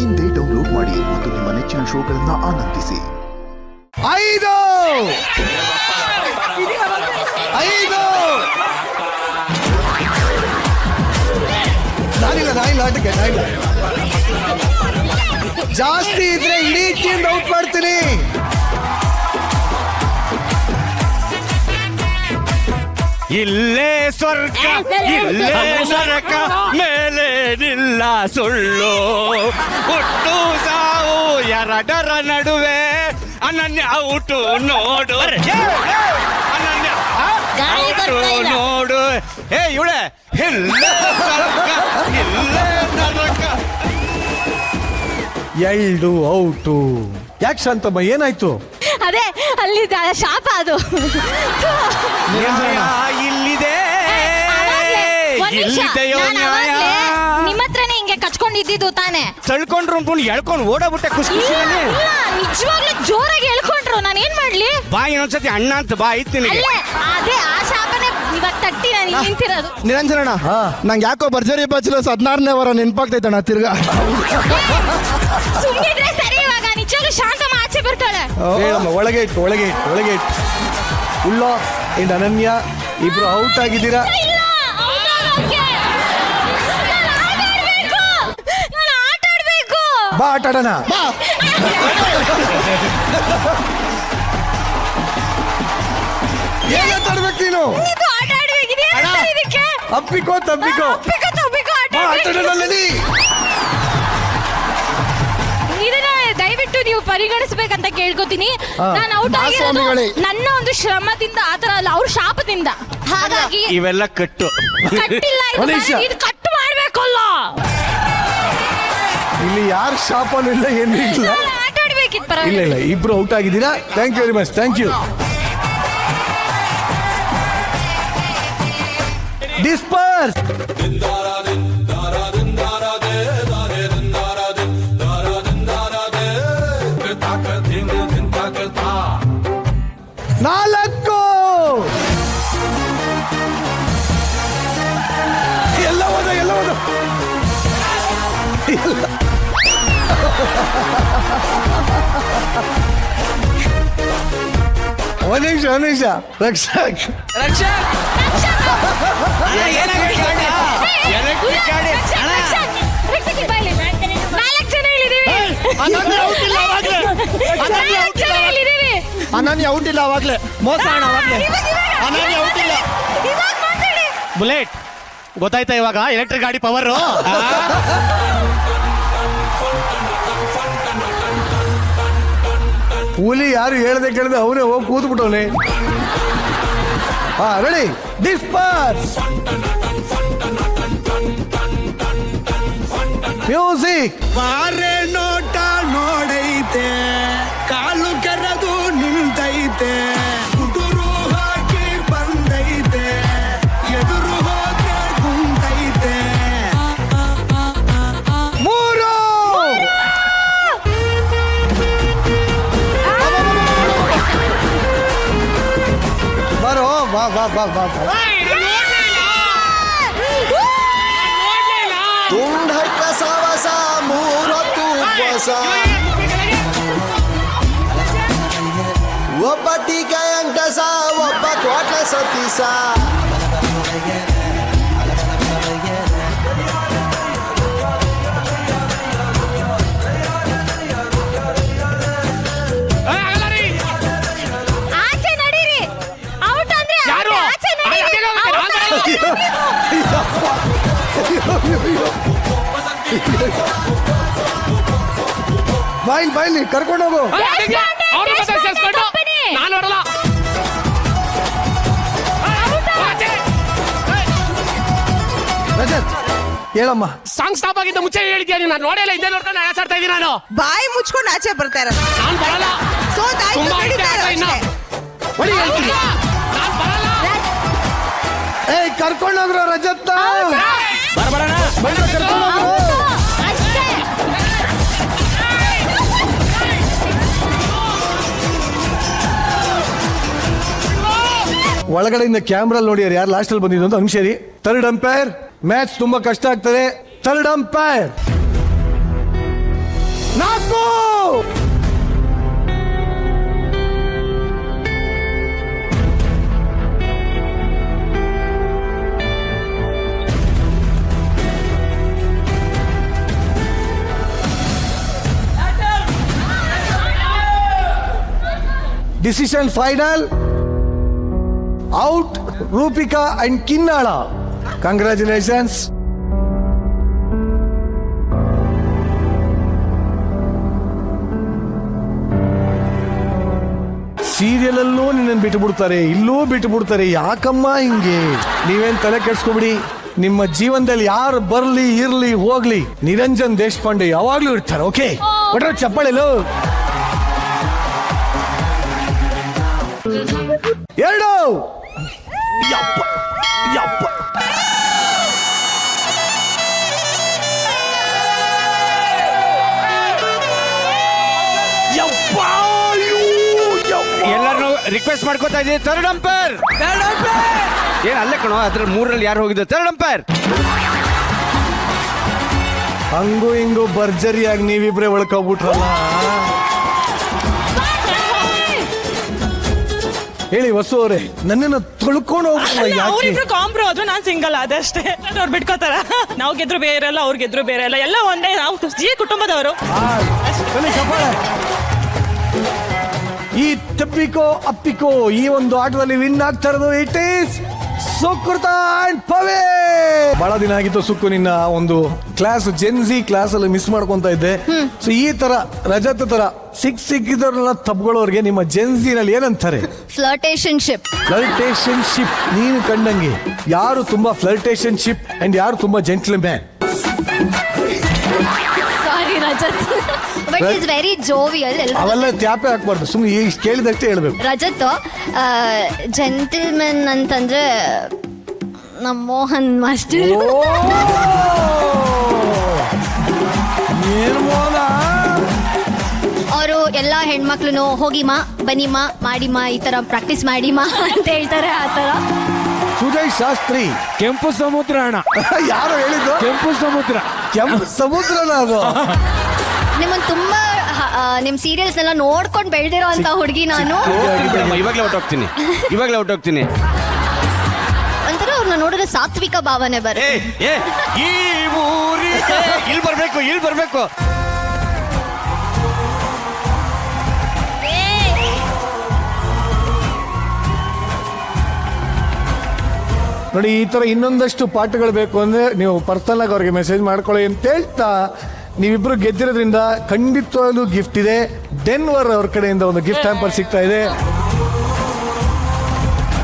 ಇಂದೇ ಡೌನ್ಲೋಡ್ ಮಾಡಿ ಮತ್ತು ನಿಮ್ಮ ನೆಚ್ಚಿನ ಶೋಗಳನ್ನ ಆನಂದಿಸಿ. 5 ನಾನಿಲ್ಲ ಆಟಕ್ಕೆ ಜಾಸ್ತಿ ಇದ್ರೆ ಇಡೀ ಟೀಮ್ ಔಟ್ ಮಾಡ್ತೀನಿ. ಇಲ್ಲೇ ಸ್ವರ್ಗ ಇಲ್ಲೇ ನರಕ ಮೇಲೇನಿಲ್ಲ ಸುಳ್ಳು ಹುಟ್ಟು ಸಾವು ಎರಡರ ನಡುವೆ ಅನನ್ಯ ಔಟು ನೋಡು ಅನನ್ಯ ಔಟು ನೋಡು. ಇವಳೆ ಇಲ್ಲೇ ಸ್ವರ್ಗ ಇಲ್ಲೇ ನರಕ. 2 ಔಟು. ಯಾಕೆ ಶಾಂತಮ್ಮ ಏನಾಯ್ತು? ಅದೇ ಅಲ್ಲಿ ಶಾಪ ಅದು. ಇಲ್ಲಿದೆ ಇಲ್ಲಿದೆಯೋ ನ್ಯಾಯ. ನಿಮ್ಮ ಹತ್ರನೇ ಹಿಂಗೆ ಕಚ್ಕೊಂಡಿದ್ದು ತಾನೆ. ತಳ್ಕೊಂಡ್ರು ಅನ್ಕೊಂಡು ಎಳ್ಕೊಂಡು ಓಡಾಬಿಟ್ಟೆ ಖುಷಿ ನಿಜವಾಗ್ಲೂ ಜೋರಾಗಿ ಎಳ್ಕೊಂಡ್ರು. ನಾನು ಏನ್ ಮಾಡ್ಲಿ? ಬಾ ಇನ್ನೊಂದ್ಸತಿ ಅಣ್ಣ ಅಂತ ಬಾ ಐತೀನಿ. ಅದೇ ಆ ಶಾಪನೇ ಇವಾಗ ತಟ್ಟಿ ನಾನು ನಿಂತಿರೋದು. ನಿರಂಜನಣ್ಣ ನಂಗೆ ಯಾಕೋ ಭರ್ಜರಿ ಬ್ಯಾಚುಲರ್ಸ್ 16ನೇ ವಾರ ನೆನಪಾಗ್ತೈತಣ್ಣ ತಿರ್ಗಾ. ಸುಮ್ಮನಿದ್ರೆ ಸರಿ. ಇವಾಗ ನಿಜವಾಗ್ಲೂ ಶಾಂತಮ್ಮ ಆಚೆ ಬರ್ತಾಳೆ. ಹೇಳಮ್ಮ ಒಳಗೆ ಇಟ್ಟು ಉಲ್ಲಾಸ್ ಅಂಡ್ ಅನನ್ಯ ಇಬ್ರು ಔಟ್ ಆಗಿದ್ದೀರಾ. ಬಾ ಆಟ ಆಡೋಣ. ಏನ್ ಆಟಾಡ್ಬೇಕು ನೀನು? ಅಪ್ಪಿಕೋ ತಬ್ಬಿಕೋ ಇದನ್ನ ದಯವಿಟ್ಟು ನೀವು ಪರಿಗಣಿಸ್ಬೇಕಂತ ಕೇಳ್ಕೊತೀನಿ. ನಾನು ಔಟ್ ಆಗಿರೋದು ನನ್ನ ಒಂದು ಶ್ರಮದಿಂದ, ಆತರ ಅಲ್ಲ, ಅವ್ರ ಶಾಪದಿಂದ. ಹಾಗಾಗಿ ಇವೆಲ್ಲ ಕಟ್ಟು ಕಟ್ಟಿಲ್ಲ, ಇದು ಕಟ್ಟು ಮಾಡ್ಬೇಕಲ್ಲ. ಇಲ್ಲಿ ಯಾರು ಶಾಪನೂ ಇಲ್ಲ ಏನು ಇಲ್ಲ. ಆಟ ಆಡ್ಬೇಕಿತ್ತು. ಇಲ್ಲ ಇಬ್ರು ಔಟ್ ಆಗಿದ್ದೀರಾ. Thank you very much. Thank you. Disperse. ನಾಲ್ಕು. ಎಲ್ಲ ಹೋದ ಒಂದು ನಿಮಿಷ ರಕ್ಷಕ್ ಅನನ್ಯ ಔಟ್ ಇಲ್ಲ ಅವಾಗ್ಲೇ. ಮೋಸ ಅಣ್ಣ ಅವಾಗ್ಲೇ ಅನನ್ಯ ಔಟ್ ಇಲ್ಲ. ಬುಲೆಟ್ ಗೊತ್ತಾಯ್ತಾ ಇವಾಗ ಎಲೆಕ್ಟ್ರಿಕ್ ಗಾಡಿ ಪವರ್. ಹುಲಿ ಯಾರು ಹೇಳ್ದೆ ಕೇಳಿದೆ ಅವನೇ ಹೋಗಿ ಕೂತ್ಬಿಟ್ಟವನೆ. Ready disperse. ಮ್ಯೂಸಿಕ್. ಬಾರೆ ನೋಟ ನೋಡೈತೆ, ಕಾಲು ಕೆರೆದು ನಿಲ್ತೈತೆ, ಕುಟುರು ಹಾಕಿ ಬಂದೈತೆ, ಎದುರು ಹೋದ್ರೆ ಕುಂತೈತೆ. 3. ಬರೋ ಬಾ ಬಾ ಬಾ ಬಾ ಬಾ. ತುಂಡ ಕಸವಸ 3 ಹೊತ್ತು ಉಪವಾಸ, ಒಬ್ಬ ಟೀಕೆ ಅಂಕಸ, ಒಬ್ಬ ಕೋಟ ಸತೀಸ. ಆಚೆ ನಡೀರಿ. ಔಟ್ ಅಂದ್ರೆ ಆಚೆ ನಡೀರಿ. ಬಾಯ್ಲಿ ಕರ್ಕೊಂಡು ಹೋಗು. ರಜತ್ ಹೇಳಮ್ಮ. ಸಾಂಗ್ ಸ್ಟಾಪ್ ಆಗಿದ್ದ ಮುಂಚೆ ಹೇಳಿದ್ಯಾ ನೀನು? ನಾನು ನೋಡಿಲ್ಲ, ಹಿಂದೆ ನೋಡ್ಕೊಂಡು ಆಡ್ತಾ ಇದ್ದೀನಿ ನಾನು. ಬಾಯಿ ಮುಚ್ಕೊಂಡು ಆಚೆ ಬರ್ತಾ ಇರೋದು. ನಾನು ಬರಲ್ಲ. ತುಂಬಾ ಐತೆ ಆಟ ಇನ್ನು. ಹೊಡಿ ಹೇಳ್ತೀನಿ. ನಾನು ಬರಲ್ಲ. ಕರ್ಕೊಂಡೋಗ್ರು ರಜತ್. ಬರಬರೋಣ. ಒಳಗಡೆಯಿಂದ ಕ್ಯಾಮ್ರಾ ನೋಡಿ ಯಾರು ಲಾಸ್ಟ್ ಅಲ್ಲಿ ಬಂದಿದ್ದು ಅಂತ ಅನ್ಸೇರಿ. ಥರ್ಡ್ ಅಂಪೈರ್ ಮ್ಯಾಚ್ ತುಂಬಾ ಕಷ್ಟ ಆಗ್ತದೆ. ಥರ್ಡ್ ಅಂಪೈರ್ ಹೋಗು. Decision final. Out Rupika and Kinnala. Congratulations. Serial ಅಲ್ಲೂ ನಿನ್ನನ್ನು ಬಿಟ್ಟು ಬಿಡ್ತಾರೆ, ಇಲ್ಲೂ ಬಿಟ್ಟು ಬಿಡ್ತಾರೆ. ಯಾಕಮ್ಮ ಹಿಂಗೆ? ನೀವೇನ್ ತಲೆ ಕೆಡ್ಸ್ಕೊಬಿಡಿ. ನಿಮ್ಮ ಜೀವನದಲ್ಲಿ ಯಾರು ಬರ್ಲಿ ಇರ್ಲಿ ಹೋಗ್ಲಿ, ನಿರಂಜನ್ ದೇಶಪಾಂಡೆ ಯಾವಾಗ್ಲೂ ಇರ್ತಾರೆ. ಓಕೆ, ಬಟ್ರೆ ಚಪ್ಪಾಳೆಲು. 2 ಯಪ್ಪ ಯಪ್ಪ. ಎಲ್ಲರನ್ನು ರಿಕ್ವೆಸ್ಟ್ ಮಾಡ್ಕೋತಾ ಇದ್ದೀವಿ, ಥರ್ಡ್ ಅಂಪೈರ್. ಏನ್ ಅಲ್ಲೇ ಕಣೋ, ಅದ್ರಲ್ಲಿ 3ರಲ್ಲಿ ಯಾರು ಹೋಗಿದ್ದು? Third umpire. ಹಂಗೂ ಹಿಂಗೂ ಭರ್ಜರಿಯಾಗಿ ನೀವಿಬ್ರೆ ಒಳ್ಕೊಬಿಟ್ರಲ್ಲ. ಹೇಳಿ ವಸು ಅವರೇ, ನನ್ನನ್ನು ತೊಳ್ಕೊಂಡು ಹೋಗ್ಬಿಟ್ರಲ್ಲ ಯಾಕೆ? ಅವ್ರಿಬ್ರು ಕಾಂಬ್ರೋ ಆದ್ರು ನಾನ್ ಸಿಂಗಲ್ ಅದಷ್ಟೇ. ಅವ್ರು ಬಿಟ್ಕೋತಾರ. ನಾವು ಗೆದ್ರು ಬೇರೆ ಅಲ್ಲ, ಅವ್ರು ಗೆದ್ರು ಬೇರೆ ಅಲ್ಲ, ಎಲ್ಲ ಒಂದೇ. ನಾವು ಕುಟುಂಬದವರು. ಈ ತಪ್ಪಿಕೋ ಅಪ್ಪಿಕೋ ಈ ಒಂದು ಆಟದಲ್ಲಿ ವಿನ್ ಆಗ್ತಾ ಇರೋದು ಇಟ್ ಈಸ್ ಸುಕೃತ ಅಂಡ್ ಪವೇ. ಬಹಳ ದಿನ ಆಗಿತ್ತು ಸುಕ್ಕು, ನಿನ್ನ ಒಂದು ಕ್ಲಾಸ್ ಜೆನ್ಸಿ ಕ್ಲಾಸ್ ಅಲ್ಲಿ ಮಿಸ್ ಮಾಡ್ಕೊಂತ ಇದ್ದೆ. ಸೊ ಈ ತರ ರಜತ್ ತರ ಸಿಕ್ಕಿದ್ರನ್ನ ತಪ್ಕೊಳ್ಳೋರ್ಗೆ ನಿಮ್ಮ ಜೆನ್ಸಿನಲ್ಲಿ ಏನಂತಾರೆ? ಫ್ಲರ್ಟೇಷನ್ಶಿಪ್. ಫ್ಲರ್ಟೇಷನ್ಶಿಪ್. ನೀನು ಕಂಡಂಗೆ ಯಾರು ತುಂಬಾ ಫ್ಲರ್ಟೇಷನ್ಶಿಪ್ ಅಂಡ್ ಯಾರು ತುಂಬಾ gentleman? Sorry Rajat, but is very jovial. ಅವೆಲ್ಲ ತ್ಯಾಪೆ ಹಾಕ್ಬಾರ್ದು, ಸುಮ್ಮನೆ ಇಷ್ಟು ಕೇಳಿದಷ್ಟೇ ಹೇಳ್ಬೇಕು. ರಜತ್ ಜೆಂಟಲ್ಮೆನ್ ಅಂತಂದ್ರೆ ನಮ್ಮ ಮೋಹನ್ ಮಾಸ್ಟರ್. ಏನು ಮೋನ? ಅವರು ಎಲ್ಲ ಹೆಣ್ಮಕ್ಳು ಹೋಗಿಮಾ ಬನ್ನಿಮಾ ಮಾಡಿಮಾ ಈ ತರ ಪ್ರಾಕ್ಟೀಸ್ ಮಾಡಿಮಾ ಅಂತ ಹೇಳ್ತಾರೆ. ಆ ತರ ಸುಜಯ್ ಶಾಸ್ತ್ರಿ. ಕೆಂಪು ಸಮುದ್ರ ಅಣ್ಣ. ಯಾರು ಹೇಳಿದ್ದು? ಕೆಂಪು ಸಮುದ್ರ. ಕೆಂಪು ಸಮುದ್ರನ ಅದು. ನಿಮ್ಮನ್ ತುಂಬಾ ನಿಮ್ ಸೀರಿಯಲ್ಸ್ ಎಲ್ಲ ನೋಡ್ಕೊಂಡು ಬೆಳ್ದಿರೋ ಅಂತ ಹುಡುಗಿ ನಾನು. ಇವಾಗ್ಲೇ ಹೊಟ್ಟೋಗ್ತೀನಿ. ಒಂಥರ ಅವ್ರನ್ನ ನೋಡಿದ್ರೆ ಸಾತ್ವಿಕ ಭಾವನೆ ಬರುತ್ತೆ. ಈ ಊರಿಗೆ ಇಲ್ಲಿ ಬರ್ಬೇಕು. ನೋಡಿ, ಈ ತರ ಇನ್ನೊಂದಷ್ಟು ಪಾಠಗಳು ಬೇಕು ಅಂದ್ರೆ ನೀವು ಪರ್ಸನಲ್ ಆಗಿ ಅವ್ರಿಗೆ ಮೆಸೇಜ್ ಮಾಡ್ಕೊಳ್ಳಿ ಅಂತ ಹೇಳ್ತಾ, ನೀವಿಬ್ರು ಗೆದ್ದಿರೋದ್ರಿಂದ ಖಂಡಿತವಾಗ್ಲೂ ಗಿಫ್ಟ್ ಇದೆ. ಡೆನ್ವರ್ ಅವ್ರ ಕಡೆಯಿಂದ ಒಂದು ಗಿಫ್ಟ್ ಹ್ಯಾಂಪರ್ ಸಿಗ್ತಾ ಇದೆ.